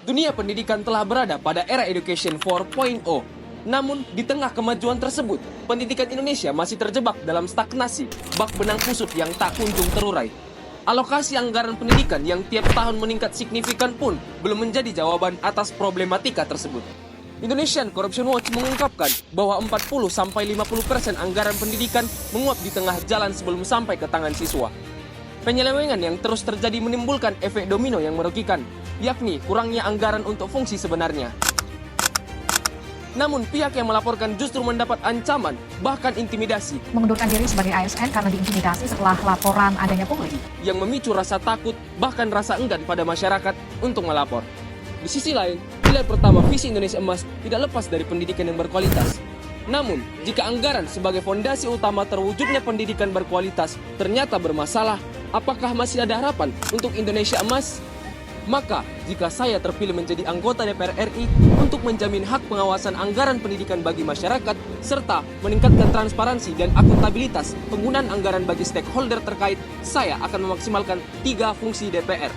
Dunia pendidikan telah berada pada era Education 4.0. Namun, di tengah kemajuan tersebut, pendidikan Indonesia masih terjebak dalam stagnasi, bak benang kusut yang tak kunjung terurai. Alokasi anggaran pendidikan yang tiap tahun meningkat signifikan pun belum menjadi jawaban atas problematika tersebut. Indonesian Corruption Watch mengungkapkan bahwa 40-50% anggaran pendidikan menguap di tengah jalan sebelum sampai ke tangan siswa. Penyelewengan yang terus terjadi menimbulkan efek domino yang merugikan, yakni kurangnya anggaran untuk fungsi sebenarnya. Namun pihak yang melaporkan justru mendapat ancaman, bahkan intimidasi, mengundurkan diri sebagai ASN karena diintimidasi setelah laporan adanya pungli, yang memicu rasa takut, bahkan rasa enggan pada masyarakat untuk melapor. Di sisi lain, pilar pertama visi Indonesia Emas tidak lepas dari pendidikan yang berkualitas. Namun, jika anggaran sebagai fondasi utama terwujudnya pendidikan berkualitas ternyata bermasalah, apakah masih ada harapan untuk Indonesia Emas? Maka, jika saya terpilih menjadi anggota DPR RI untuk menjamin hak pengawasan anggaran pendidikan bagi masyarakat, serta meningkatkan transparansi dan akuntabilitas penggunaan anggaran bagi stakeholder terkait, saya akan memaksimalkan 3 fungsi DPR.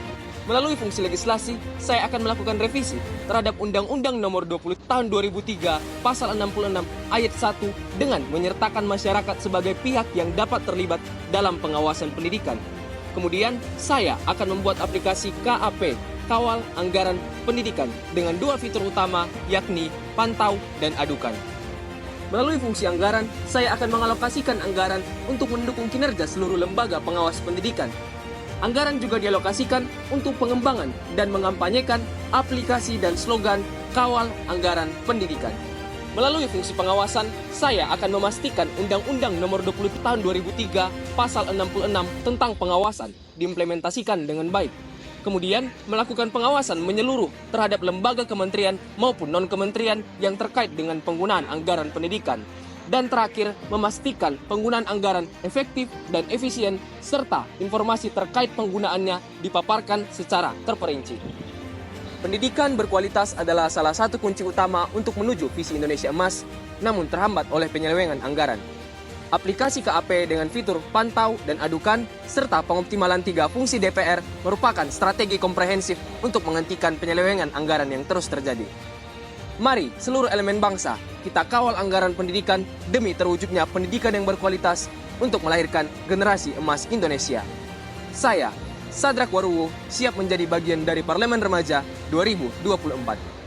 Melalui fungsi legislasi, saya akan melakukan revisi terhadap Undang-Undang Nomor 20 Tahun 2003 Pasal 66 Ayat 1 dengan menyertakan masyarakat sebagai pihak yang dapat terlibat dalam pengawasan pendidikan. Kemudian, saya akan membuat aplikasi KAP, Kawal Anggaran Pendidikan, dengan 2 fitur utama, yakni pantau dan adukan. Melalui fungsi anggaran, saya akan mengalokasikan anggaran untuk mendukung kinerja seluruh lembaga pengawas pendidikan. Anggaran juga dialokasikan untuk pengembangan dan mengampanyekan aplikasi dan slogan Kawal Anggaran Pendidikan. Melalui fungsi pengawasan, saya akan memastikan Undang-Undang Nomor 20 Tahun 2003 Pasal 66 tentang pengawasan diimplementasikan dengan baik. Kemudian, melakukan pengawasan menyeluruh terhadap lembaga kementerian maupun non-kementerian yang terkait dengan penggunaan anggaran pendidikan. Dan terakhir, memastikan penggunaan anggaran efektif dan efisien serta informasi terkait penggunaannya dipaparkan secara terperinci. Pendidikan berkualitas adalah salah satu kunci utama untuk menuju visi Indonesia Emas, namun terhambat oleh penyelewengan anggaran. Aplikasi KAP dengan fitur pantau dan adukan, serta pengoptimalan 3 fungsi DPR merupakan strategi komprehensif untuk menghentikan penyelewengan anggaran yang terus terjadi. Mari seluruh elemen bangsa, kita kawal anggaran pendidikan demi terwujudnya pendidikan yang berkualitas untuk melahirkan generasi emas Indonesia. Saya, Sadrak Waruwo, siap menjadi bagian dari Parlemen Remaja 2024.